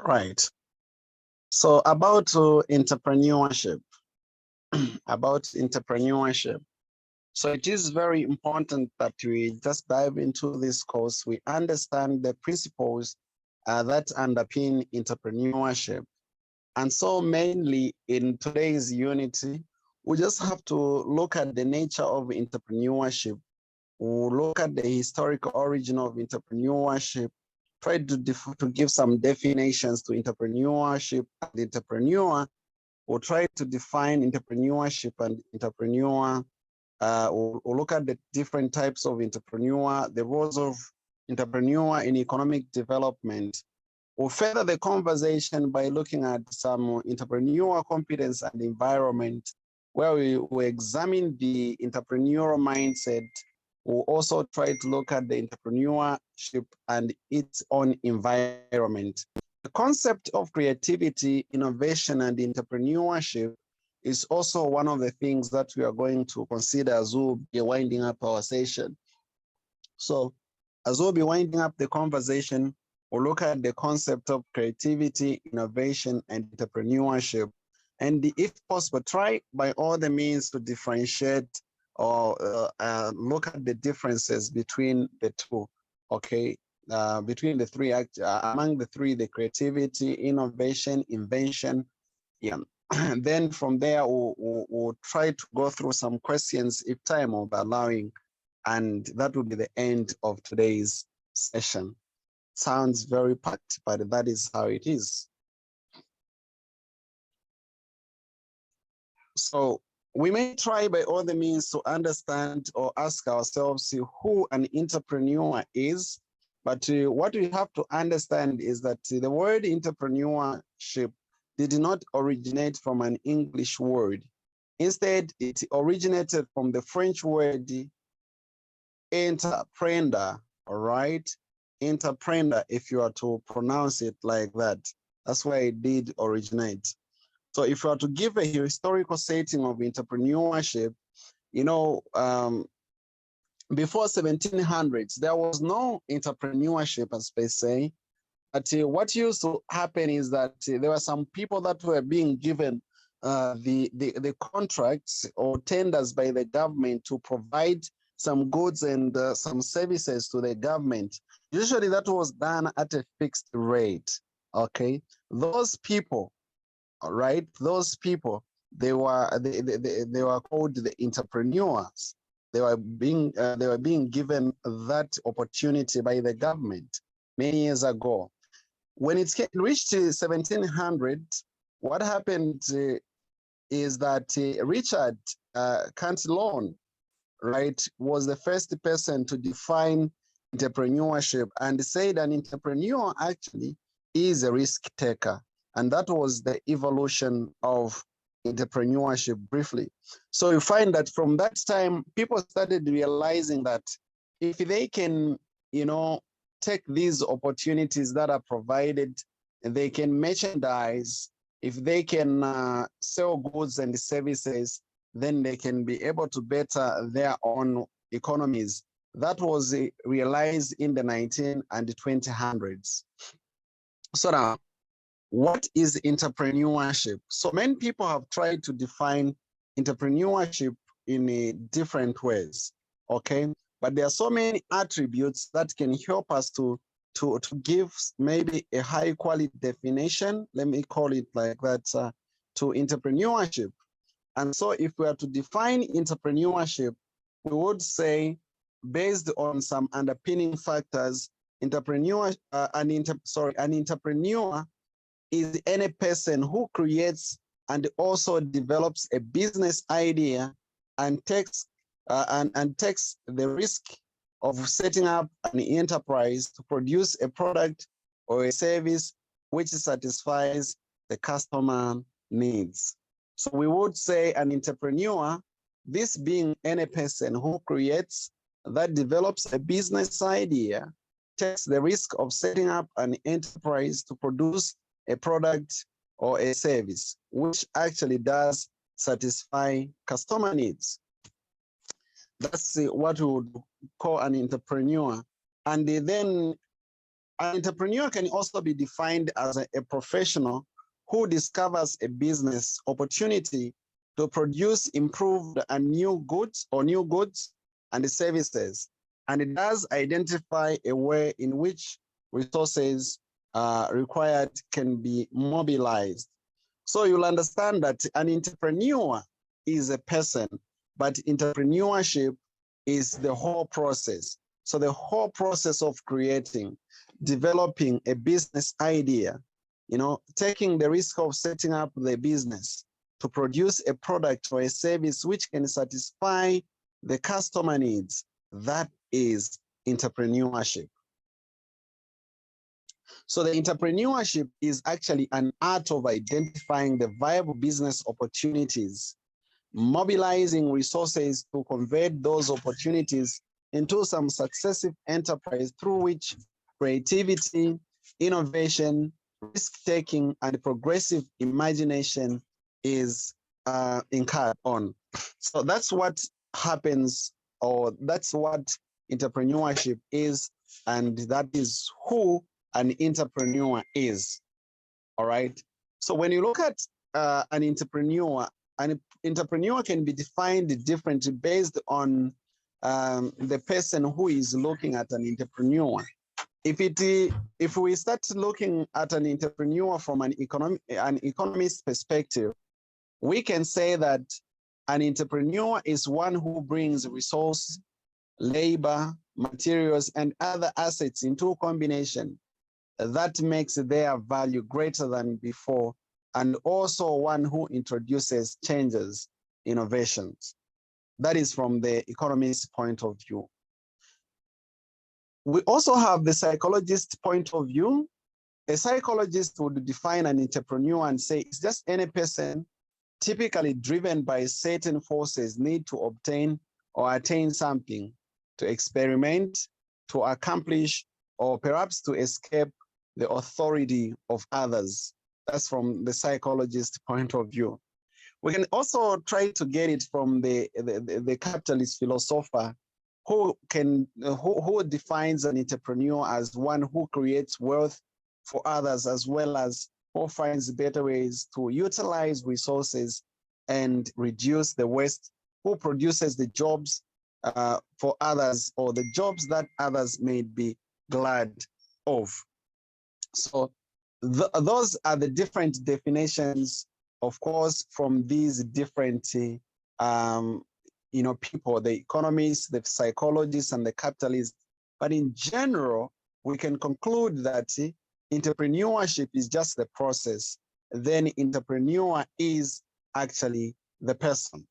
Right. So about entrepreneurship, about entrepreneurship. So it is very important that we just dive into this course. We understand the principles that underpin entrepreneurship. And so mainly in today's Unity, we just have to look at the nature of entrepreneurship. We'll look at the historical origin of entrepreneurship, try to give some definitions to entrepreneurship and entrepreneur. We'll try to define entrepreneurship and entrepreneur. We'll look at the different types of entrepreneur, the roles of entrepreneur in economic development. We'll further the conversation by looking at some entrepreneurial competence and environment, where we will examine the entrepreneurial mindset. We'll also try to look at the entrepreneurship and its own environment. The concept of creativity, innovation, and entrepreneurship is also one of the things that we are going to consider as we'll be winding up our session. So as we'll be winding up the conversation, we'll look at the concept of creativity, innovation, and entrepreneurship. And if possible, try by all the means to differentiate or look at the differences between the two, okay? Between the three, among the three, the creativity, innovation, invention, yeah. And then from there, we'll try to go through some questions if time will be allowing, and that will be the end of today's session. Sounds very packed, but that is how it is. So we may try by all the means to understand or ask ourselves who an entrepreneur is, but what we have to understand is that the word entrepreneurship did not originate from an English word. Instead, it originated from the French word entrepreneur, all right? Entrepreneur, if you are to pronounce it like that. That's where it did originate. So if you are to give a historical setting of entrepreneurship, you know, before 1700s, there was no entrepreneurship as per se. But what used to happen is that there were some people that were being given the contracts or tenders by the government to provide some goods and some services to the government. Usually that was done at a fixed rate, okay? Those people, all right, those people, they were called the entrepreneurs. They were being given that opportunity by the government many years ago. When it reached 1700, what happened is that Richard Cantillon, right, was the first person to define entrepreneurship and said an entrepreneur actually is a risk taker. And that was the evolution of entrepreneurship briefly. So you find that from that time, people started realizing that if they can, you know, take these opportunities that are provided, they can merchandise, if they can sell goods and services, then they can be able to better their own economies. That was realized in the 19 and 2000s. So now, what is entrepreneurship? So many people have tried to define entrepreneurship in different ways, okay? But there are so many attributes that can help us to give maybe a high quality definition, let me call it like that, to entrepreneurship. And so if we are to define entrepreneurship, we would say, based on some underpinning factors, an entrepreneur is any person who creates and also develops a business idea and takes the risk of setting up an enterprise to produce a product or a service which satisfies the customer needs. So we would say an entrepreneur, this being any person who creates, that develops a business idea, takes the risk of setting up an enterprise to produce a product or a service, which actually does satisfy customer needs. That's what we would call an entrepreneur. And then An entrepreneur can also be defined as a professional who discovers a business opportunity to produce improved and new goods and services, and it does identify a way in which resources required can be mobilized. So you'll understand that an entrepreneur is a person, but entrepreneurship is the whole process. So the whole process of creating, developing a business idea, taking the risk of setting up the business to produce a product or a service which can satisfy the customer needs. That is entrepreneurship. So the entrepreneurship is actually an art of identifying the viable business opportunities, mobilizing resources to convert those opportunities into some successive enterprise through which creativity, innovation, risk-taking, and progressive imagination is incurred on. So that's what happens, or that's what entrepreneurship is, and that is who an entrepreneur is. All right. So when you look at an entrepreneur can be defined differently based on the person who is looking at an entrepreneur. If we start looking at an entrepreneur from an economist perspective, we can say that an entrepreneur is one who brings resource, labor, materials, and other assets into a combination that makes their value greater than before, and also one who introduces changes, innovations. That is from the economist's point of view. We also have the psychologist's point of view. A psychologist would define an entrepreneur and say it's just any person typically driven by certain forces need to obtain or attain something, to experiment, to accomplish, or perhaps to escape the authority of others. That's from the psychologist's point of view. We can also try to get it from the capitalist philosopher who defines an entrepreneur as one who creates wealth for others, as well as who finds better ways to utilize resources and reduce the waste, who produces the jobs for others, or the jobs that others may be glad of. So those are the different definitions, of course, from these different people, the economists, the psychologists, and the capitalists. But in general, we can conclude that entrepreneurship is just the process. Then entrepreneur is actually the person.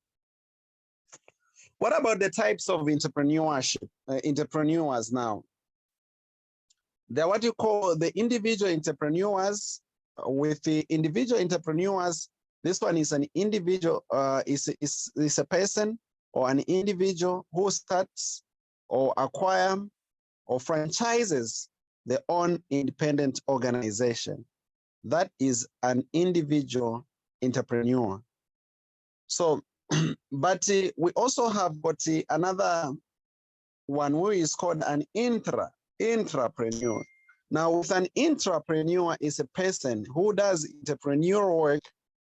What about the types of entrepreneurship, entrepreneurs now? They're what you call the individual entrepreneurs. With the individual entrepreneurs, this one is an individual, is a person or an individual who starts or acquire or franchises their own independent organization. That is an individual entrepreneur. So, but we also have got another one who is called an intrapreneur. Now, with an intrapreneur is a person who does entrepreneurial work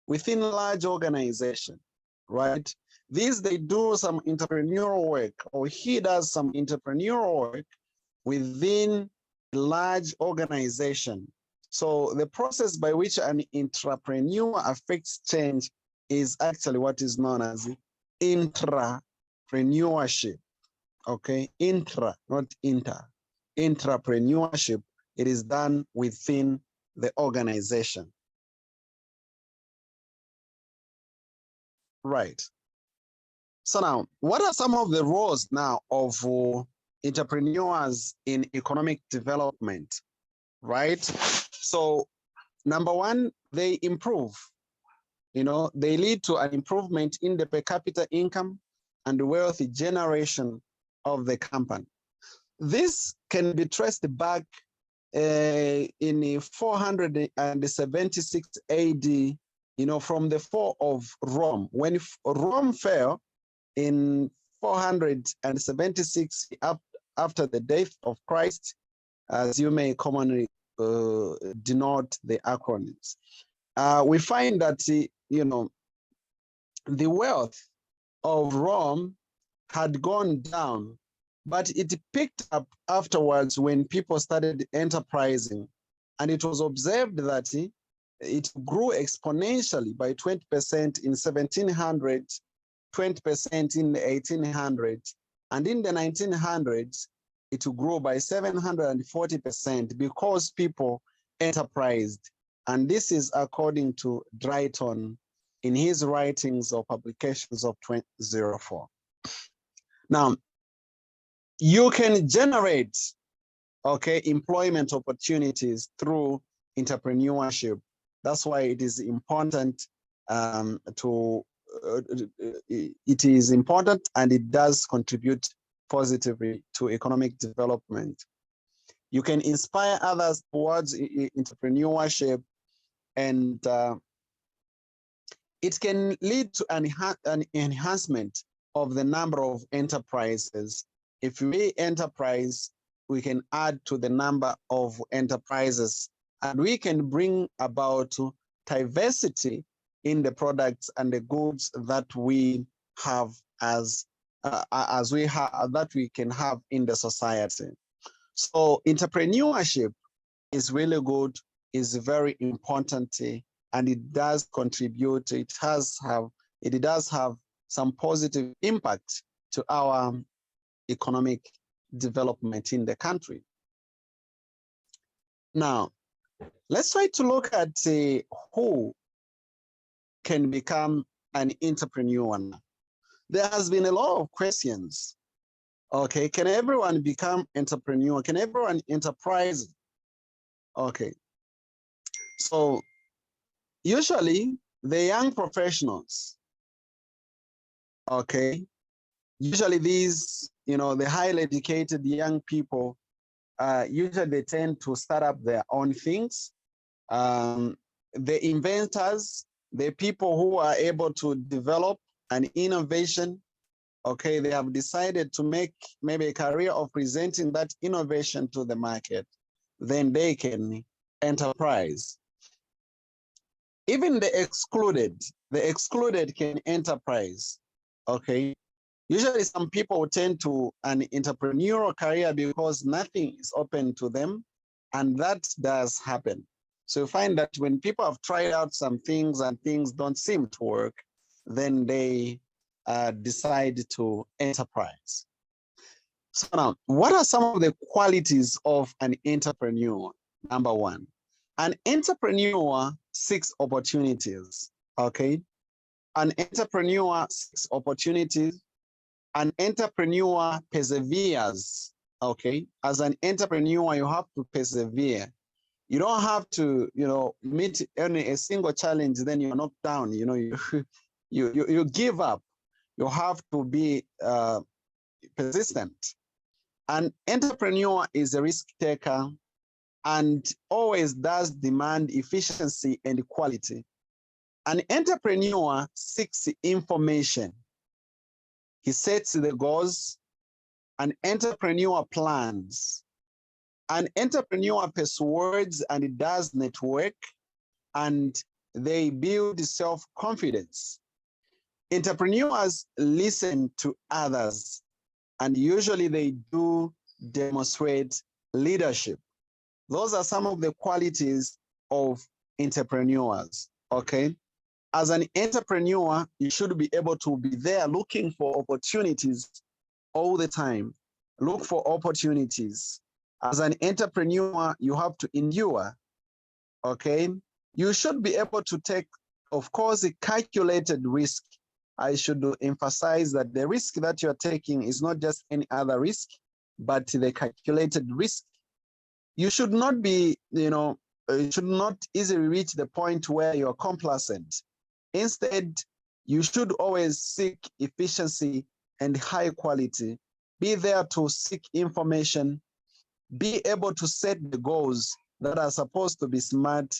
within a large organization, right? They do some entrepreneurial work, or he does some entrepreneurial work within a large organization. So the process by which an intrapreneur affects change is actually what is known as intrapreneurship. Okay, intra, not inter. Intrapreneurship, it is done within the organization. Right. So now, what are some of the roles now of entrepreneurs in economic development, right? So number one, they improve. They lead to an improvement in the per capita income and wealth generation of the company. This can be traced back in 476 AD, from the fall of Rome. When Rome fell in 476 after the death of Christ, as you may commonly denote the acronyms. We find that, the wealth of Rome had gone down, but it picked up afterwards when people started enterprising. And it was observed that it grew exponentially by 20% in 1700, 20% in the 1800s, and in the 1900s, it grew by 740% because people enterprised. And this is according to Drayton in his writings or publications of 2004. Now, you can generate, employment opportunities through entrepreneurship. That's why it is important it is important, and it does contribute positively to economic development. You can inspire others towards entrepreneurship, and it can lead to an enhancement of the number of enterprises. If we enterprise, we can add to the number of enterprises, and we can bring about diversity in the products and the goods that we have that we can have in the society. So entrepreneurship is really good, is very important, and it does contribute. It does have some positive impact to our economic development in the country. Now, let's try to look at who can become an entrepreneur. There has been a lot of questions. Okay, can everyone become entrepreneur? Can everyone enterprise? Okay, so usually the young professionals, okay, usually these, the highly educated young people, usually they tend to start up their own things. The inventors, the people who are able to develop an innovation, okay, they have decided to make maybe a career of presenting that innovation to the market, then they can enterprise. Even the excluded can enterprise, okay? Usually some people tend to an entrepreneurial career because nothing is open to them, and that does happen. So you find that when people have tried out some things and things don't seem to work, then they decide to enterprise. So now, what are some of the qualities of an entrepreneur? Number one, an entrepreneur seeks opportunities, okay? An entrepreneur seeks opportunities. An entrepreneur perseveres, okay? As an entrepreneur, you have to persevere. You don't have to, meet a single challenge, then you're knocked down, you give up. You have to be persistent. An entrepreneur is a risk taker and always does demand efficiency and quality. An entrepreneur seeks information. He sets the goals. An entrepreneur plans. An entrepreneur persuades and it does network, and they build self-confidence. Entrepreneurs listen to others, and usually they do demonstrate leadership. Those are some of the qualities of entrepreneurs, okay? As an entrepreneur, you should be able to be there looking for opportunities all the time. Look for opportunities. As an entrepreneur, you have to endure, okay? You should be able to take, of course, a calculated risk. I should emphasize that the risk that you're taking is not just any other risk, but the calculated risk. You should not be, you should not easily reach the point where you're complacent. Instead, you should always seek efficiency and high quality. Be there to seek information. Be able to set the goals that are supposed to be smart,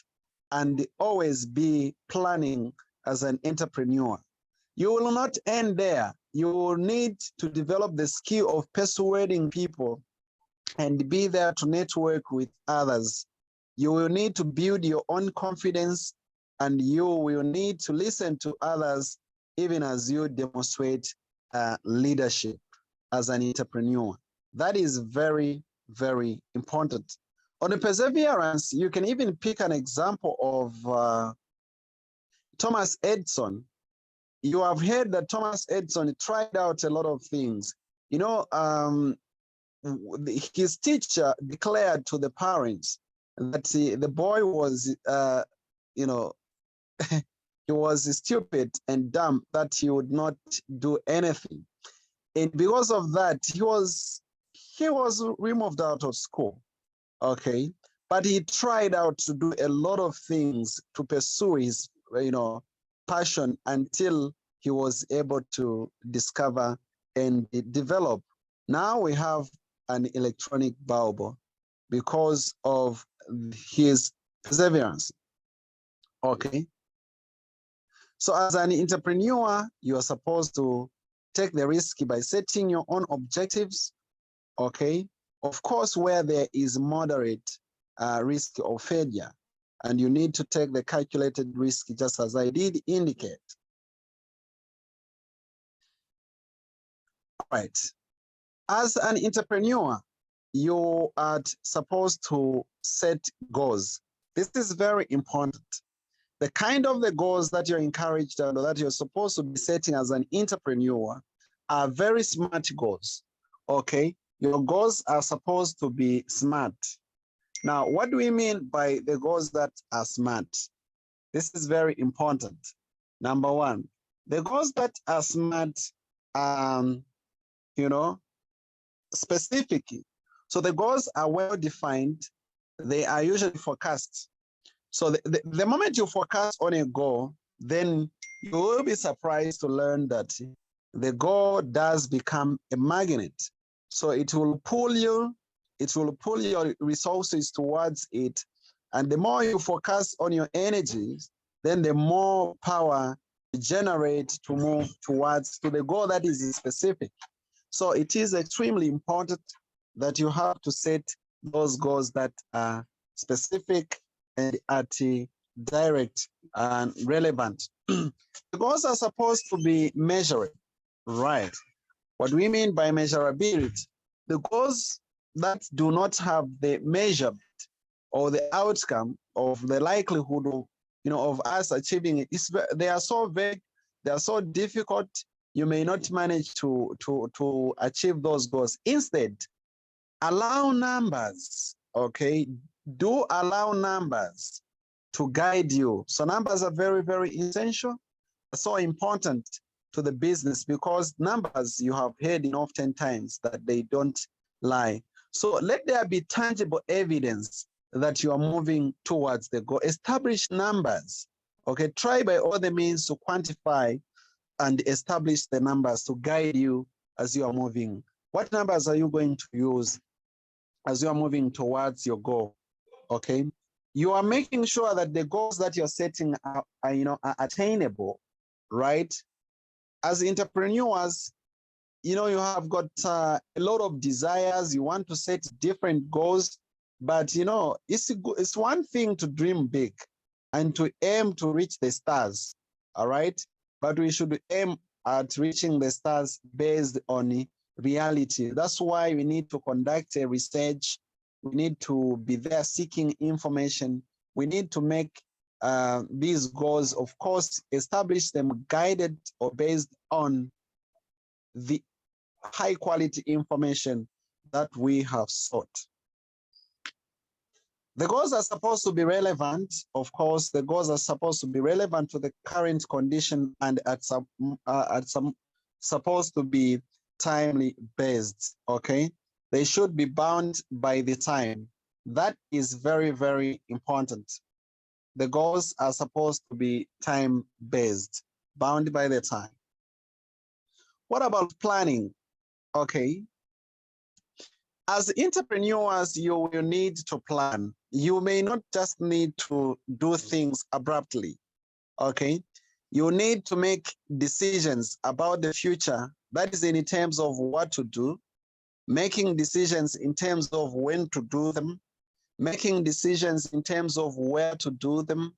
and always be planning as an entrepreneur. You will not end there. You will need to develop the skill of persuading people and be there to network with others. You will need to build your own confidence, and you will need to listen to others even as you demonstrate leadership as an entrepreneur. That is very, very important. On the perseverance, you can even pick an example of Thomas Edison. You have heard that Thomas Edison tried out a lot of things. You know, his teacher declared to the parents that the boy was, you know, he was stupid and dumb, that he would not do anything. And because of that, he was removed out of school. Okay. But he tried out to do a lot of things to pursue his, passion until he was able to discover and develop. Now we have an electronic bulb because of his perseverance. Okay. So as an entrepreneur, you are supposed to take the risk by setting your own objectives. Okay. Of course, where there is moderate risk of failure, and you need to take the calculated risk, just as I did indicate. All right. As an entrepreneur, you are supposed to set goals. This is very important. The kind of the goals that you're encouraged or that you're supposed to be setting as an entrepreneur are very smart goals. Okay. Your goals are supposed to be smart. Now, what do we mean by the goals that are smart? This is very important. Number one, the goals that are smart, specific. So the goals are well defined. They are usually forecast. So the moment you forecast on a goal, then you will be surprised to learn that the goal does become a magnet. So it will pull your resources towards it. And the more you focus on your energies, then the more power you generate to move towards to the goal that is specific. So it is extremely important that you have to set those goals that are specific and at direct and relevant. The goals are supposed to be measured, right? What do we mean by measurability? The goals that do not have the measurement or the outcome of the likelihood of us achieving it, they are so vague, they are so difficult, you may not manage to achieve those goals. Instead, allow numbers, okay? Do allow numbers to guide you. So numbers are very, very essential, so important to the business, because numbers, you have heard in oftentimes that they don't lie. So let there be tangible evidence that you are moving towards the goal. Establish numbers, okay? Try by all the means to quantify and establish the numbers to guide you as you are moving. What numbers are you going to use as you are moving towards your goal? Okay, you are making sure that the goals that you're setting are attainable, right? As entrepreneurs, you have got a lot of desires. You want to set different goals, but it's one thing to dream big and to aim to reach the stars, all right? But we should aim at reaching the stars based on reality. That's why we need to conduct a research. We need to be there seeking information. We need to make these goals, of course, establish them guided or based on the high quality information that we have sought. The goals are supposed to be relevant. Of course, the goals are supposed to be relevant to the current condition and at some supposed to be timely based, okay? They should be bound by the time. That is very, very important. The goals are supposed to be time-based, bound by the time. What about planning? Okay. As entrepreneurs, you will need to plan. You may not just need to do things abruptly, okay? You need to make decisions about the future. That is in terms of what to do. making decisions in terms of when to do them, making decisions in terms of where to do them,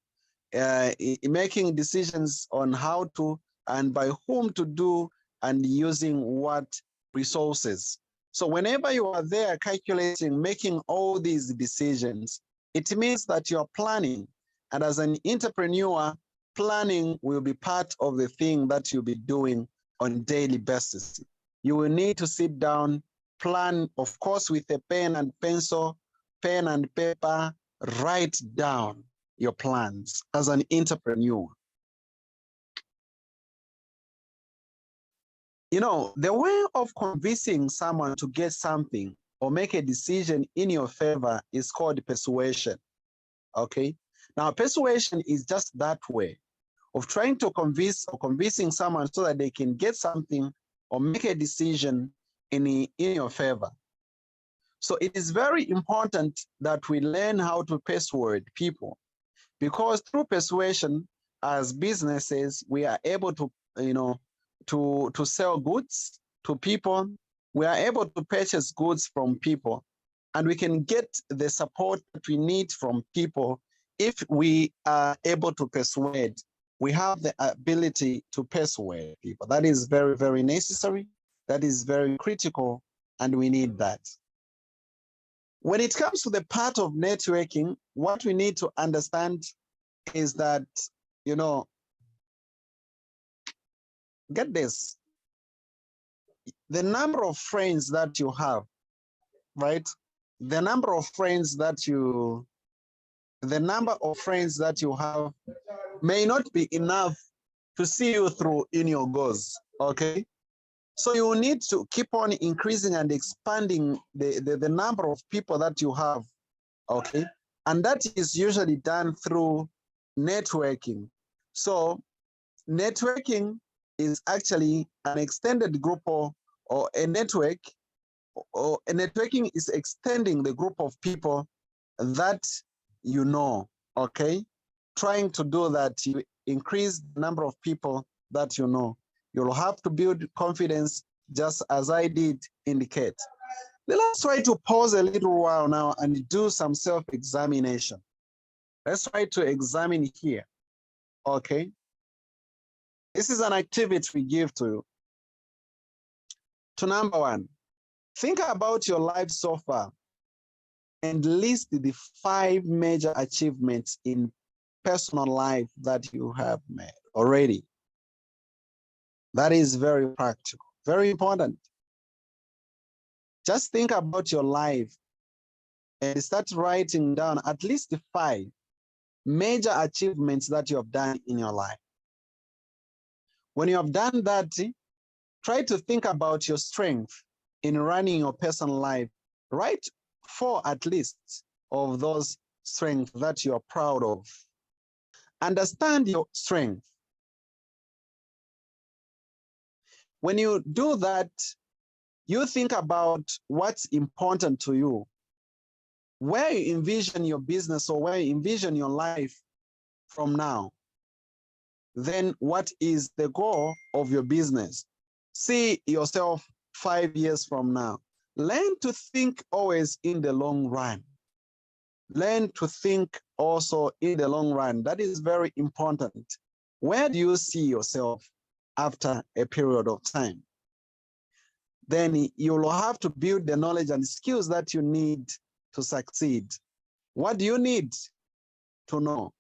making decisions on how to and by whom to do and using what resources. So whenever you are there calculating, making all these decisions, it means that you're planning. And as an entrepreneur, planning will be part of the thing that you'll be doing on a daily basis. You will need to sit down, plan, of course, with a pen and pencil, pen and paper, write down your plans as an entrepreneur. You know, the way of convincing someone to get something or make a decision in your favor is called persuasion. Okay. Now, persuasion is just that way of trying to convincing someone so that they can get something or make a decision in your favor. So it is very important that we learn how to persuade people, because through persuasion, as businesses, we are able to, to sell goods to people. We are able to purchase goods from people, and we can get the support that we need from people if we are able to persuade. We have the ability to persuade people. That is very, very necessary. That is very critical, and we need that. When it comes to the part of networking, what we need to understand is that, get this, the number of friends that you have, right? The number of friends that you have may not be enough to see you through in your goals, okay? So you need to keep on increasing and expanding the number of people that you have, okay? And that is usually done through networking. So networking is actually an extended group or a network, or a networking is extending the group of people that you know, okay? Trying to do that, you increase the number of people that you know. You'll have to build confidence, just as I did indicate. Let's try to pause a little while now and do some self-examination. Let's try to examine here, okay? This is an activity we give to you. To number one, think about your life so far and list the 5 major achievements in personal life that you have made already. That is very practical, very important. Just think about your life and start writing down at least 5 major achievements that you have done in your life. When you have done that, try to think about your strength in running your personal life. Write 4 at least of those strengths that you are proud of. Understand your strength. When you do that, you think about what's important to you, where you envision your business or where you envision your life from now. Then what is the goal of your business? See yourself 5 years from now. Learn to think always in the long run. Learn to think also in the long run. That is very important. Where do you see yourself after a period of time? Then you'll have to build the knowledge and skills that you need to succeed. What do you need to know?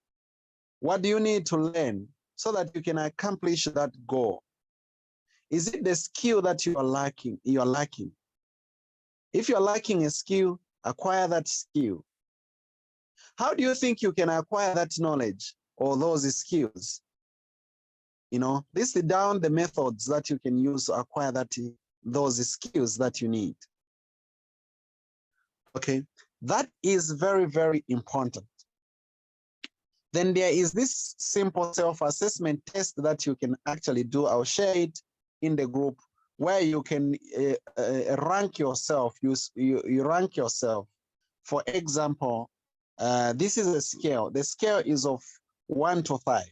What do you need to learn so that you can accomplish that goal? Is it the skill that you are lacking? You are lacking. If you're lacking a skill, acquire that skill. How do you think you can acquire that knowledge or those skills? List down the methods that you can use to acquire those skills that you need. Okay, that is very, very important. Then there is this simple self-assessment test that you can actually do. I'll share it in the group, where you can rank yourself. You rank yourself. For example, this is a scale. The scale is of 1 to 5.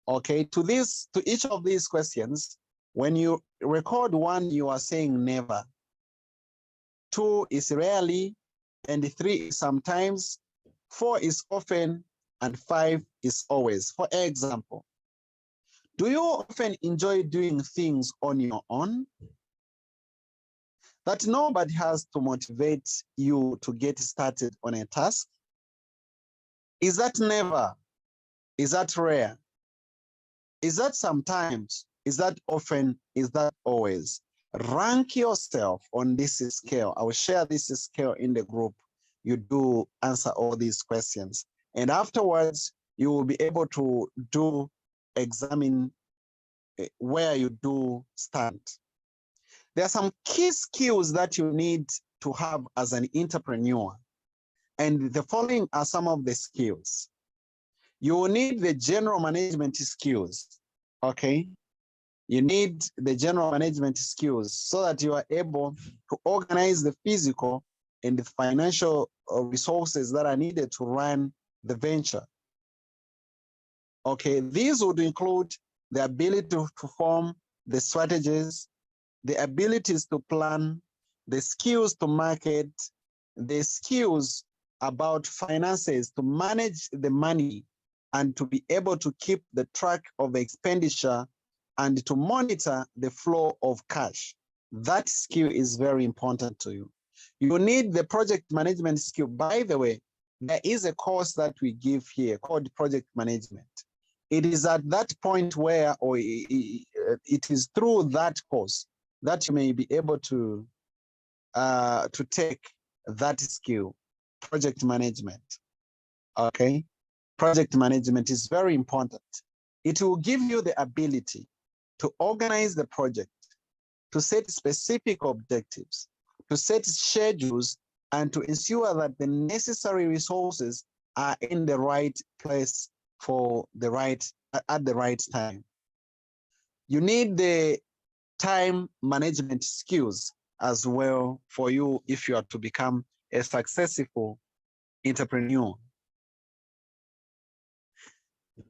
Okay, to each of these questions, when you record 1, you are saying never. 2 is rarely, and 3 is sometimes, 4 is often, and 5 is always. For example, do you often enjoy doing things on your own? That nobody has to motivate you to get started on a task? Is that never? Is that rare? Is that sometimes? Is that often? Is that always? Rank yourself on this scale. I will share this scale in the group. You do answer all these questions. And afterwards, you will be able to examine where you do stand. There are some key skills that you need to have as an entrepreneur. And the following are some of the skills. You will need the general management skills, okay? You need the general management skills so that you are able to organize the physical and the financial resources that are needed to run the venture. Okay, these would include the ability to form the strategies, the abilities to plan, the skills to market, the skills about finances, to manage the money and to be able to keep the track of expenditure and to monitor the flow of cash. That skill is very important to you. You need the project management skill. By the way, there is a course that we give here called project management. It is at that point where, or it is through that course that you may be able to take that skill, project management. Okay, project management is very important. It will give you the ability to organize the project, to set specific objectives, to set schedules, and to ensure that the necessary resources are in the right place for the at the right time. You need the time management skills as well for you if you are to become a successful entrepreneur.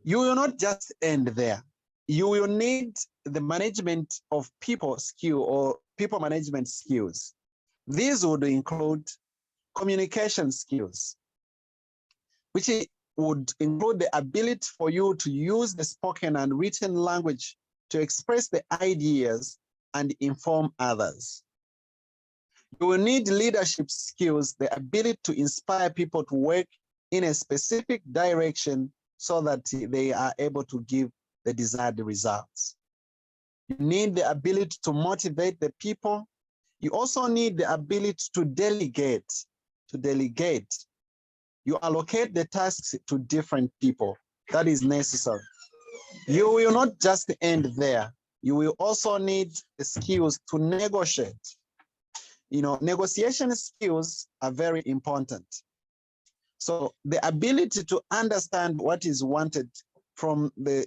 You will not just end there. You will need the management of people skill or people management skills. These would include communication skills, which would include the ability for you to use the spoken and written language to express the ideas and inform others. You will need leadership skills, the ability to inspire people to work in a specific direction so that they are able to give the desired results. You need the ability to motivate the people. You also need the ability to delegate. You allocate the tasks to different people. That is necessary. You will not just end there. You will also need the skills to negotiate. You know, negotiation skills are very important. So the ability to understand what is wanted from the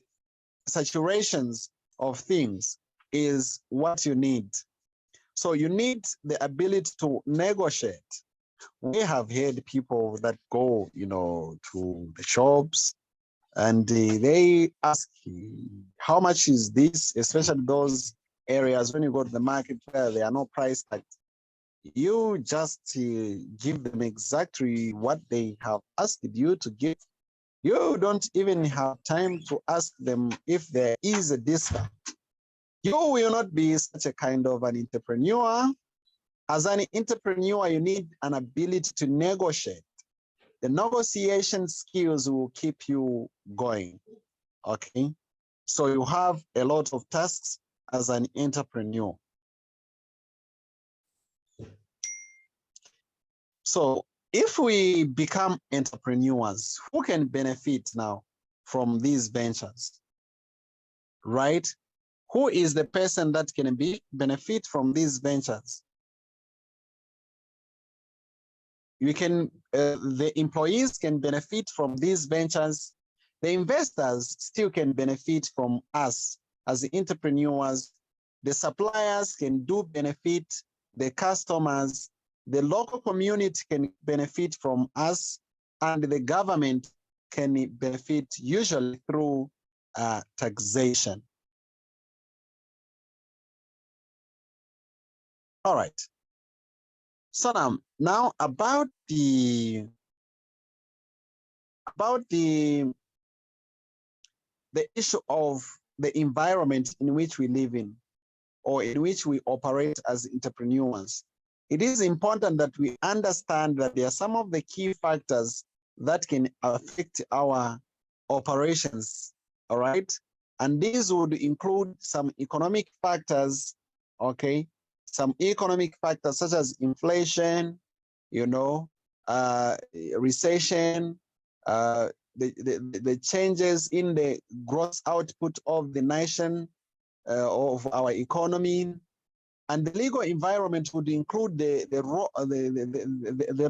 saturations of things is what you need. So you need the ability to negotiate. We have heard people that go, you know, to the shops and they ask, how much is this? Especially those areas when you go to the market where there are no price tags. You just give them exactly what they have asked you to give. You don't even have time to ask them if there is a discount. You will not be such a kind of an entrepreneur. As an entrepreneur, you need an ability to negotiate. The negotiation skills will keep you going, okay? So you have a lot of tasks as an entrepreneur. So if we become entrepreneurs, who can benefit now from these ventures, right? Who is the person that can benefit from these ventures? The employees can benefit from these ventures. The investors still can benefit from us as the entrepreneurs. The suppliers can benefit, the customers, the local community can benefit from us, and the government can benefit usually through taxation. All right. So now about the issue of the environment in which we live in, or in which we operate as entrepreneurs. It is important that we understand that there are some of the key factors that can affect our operations, all right? And these would include some economic factors, okay? Some economic factors such as inflation, you know, recession, the changes in the gross output of the nation, of our economy, and the legal environment would include the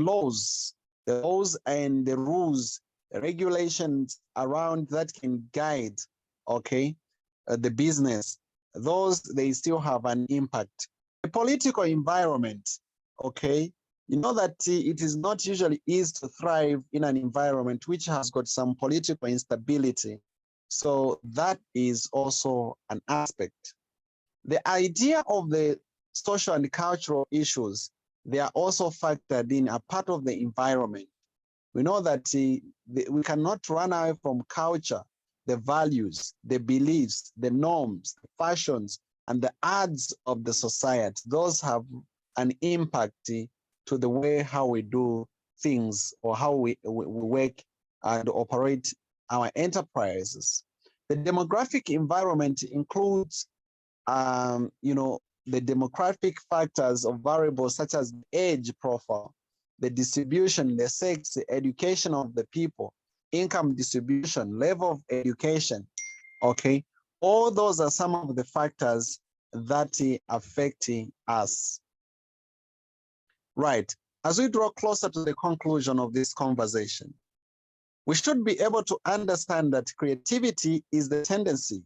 laws and the rules, the regulations around that can guide, okay, the business. Those, they still have an impact. The political environment, okay, you know that it is not usually easy to thrive in an environment which has got some political instability. So that is also an aspect. The idea of the social and cultural issues, they are also factored in, a part of the environment. We know that we cannot run away from culture, the values, the beliefs, the norms, the fashions, and the arts of the society. Those have an impact to the way how we do things, or how we work and operate our enterprises. The demographic environment includes the demographic factors of variables such as age profile, the distribution, the sex, the education of the people, income distribution, level of education, okay? All those are some of the factors that affect us. Right, as we draw closer to the conclusion of this conversation, we should be able to understand that creativity is the tendency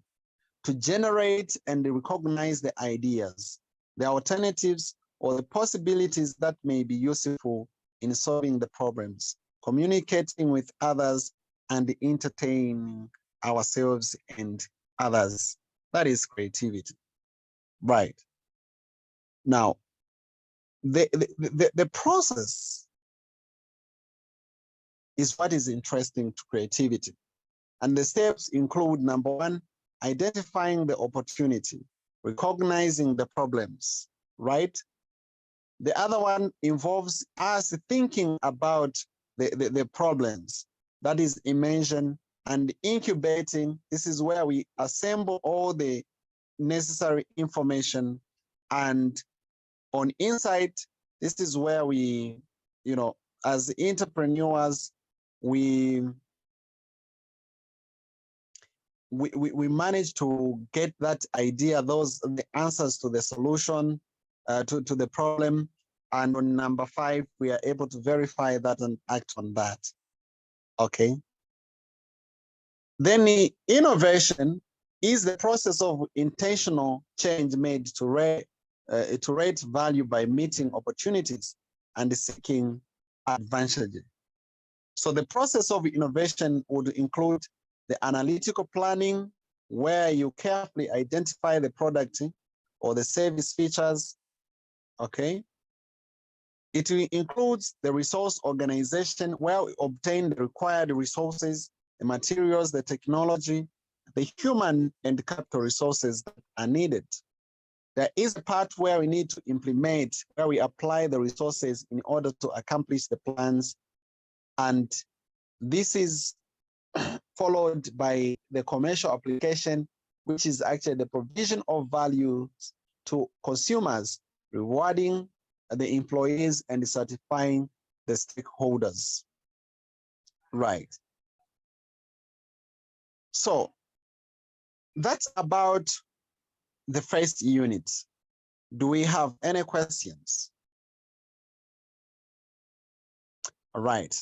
to generate and recognize the ideas, the alternatives, or the possibilities that may be useful in solving the problems, communicating with others, and entertaining ourselves and others. That is creativity. Right. Now, the process is what is interesting to creativity. And the steps include, number one, identifying the opportunity, recognizing the problems, right? The other one involves us thinking about the problems, that is immersion, and incubating. This is where we assemble all the necessary information, and on insight, this is where we, as entrepreneurs, we manage to get that idea, the answers to the solution, to the problem. And on number 5, we are able to verify that and act on that. Okay. Then the innovation is the process of intentional change made to rate value by meeting opportunities and seeking advantages. So the process of innovation would include the analytical planning, where you carefully identify the product or the service features, okay? It includes the resource organization, where we obtain the required resources, the materials, the technology, the human and capital resources that are needed. There is a part where we need to implement, where we apply the resources in order to accomplish the plans. And this is followed by the commercial application, which is actually the provision of value to consumers, rewarding the employees and certifying the stakeholders. Right. So that's about the first unit. Do we have any questions? All right.